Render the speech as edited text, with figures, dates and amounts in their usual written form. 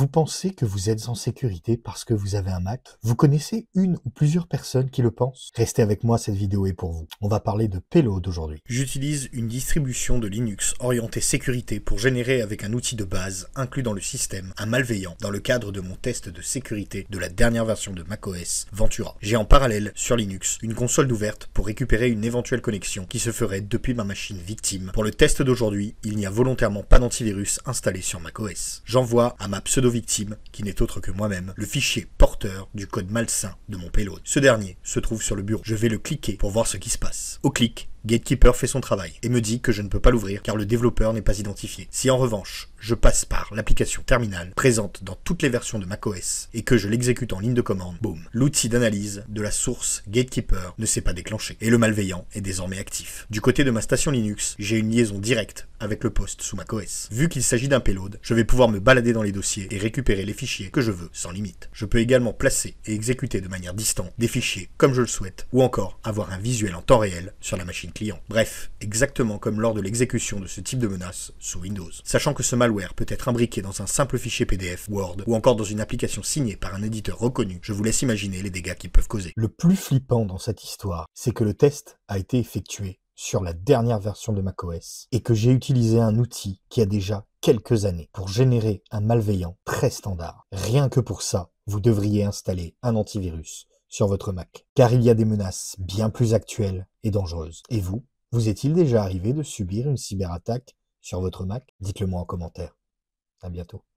Vous pensez que vous êtes en sécurité parce que vous avez un Mac? Vous connaissez une ou plusieurs personnes qui le pensent? Restez avec moi, cette vidéo est pour vous. On va parler de Payload aujourd'hui. J'utilise une distribution de Linux orientée sécurité pour générer avec un outil de base inclus dans le système un malveillant dans le cadre de mon test de sécurité de la dernière version de macOS Ventura. J'ai en parallèle sur Linux une console d'ouverte pour récupérer une éventuelle connexion qui se ferait depuis ma machine victime. Pour le test d'aujourd'hui, il n'y a volontairement pas d'antivirus installé sur macOS. J'envoie à ma pseudo-victime, qui n'est autre que moi-même, le fichier porteur du code malsain de mon payload. Ce dernier se trouve sur le bureau. Je vais le cliquer pour voir ce qui se passe. Au clic, Gatekeeper fait son travail et me dit que je ne peux pas l'ouvrir car le développeur n'est pas identifié. Si en revanche, je passe par l'application terminale présente dans toutes les versions de macOS et que je l'exécute en ligne de commande, boum, l'outil d'analyse de la source Gatekeeper ne s'est pas déclenché et le malveillant est désormais actif. Du côté de ma station Linux, j'ai une liaison directe avec le poste sous macOS. Vu qu'il s'agit d'un payload, je vais pouvoir me balader dans les dossiers et récupérer les fichiers que je veux sans limite. Je peux également placer et exécuter de manière distante des fichiers comme je le souhaite ou encore avoir un visuel en temps réel sur la machine client. Bref, exactement comme lors de l'exécution de ce type de menace sous Windows. Sachant que ce malware peut être imbriqué dans un simple fichier PDF, Word ou encore dans une application signée par un éditeur reconnu, je vous laisse imaginer les dégâts qu'ils peuvent causer. Le plus flippant dans cette histoire, c'est que le test a été effectué sur la dernière version de macOS et que j'ai utilisé un outil qui a déjà quelques années pour générer un malveillant très standard. Rien que pour ça, vous devriez installer un antivirus sur votre Mac, car il y a des menaces bien plus actuelles et dangereuses. Et vous est-il déjà arrivé de subir une cyberattaque sur votre Mac? Dites-le moi en commentaire. À bientôt.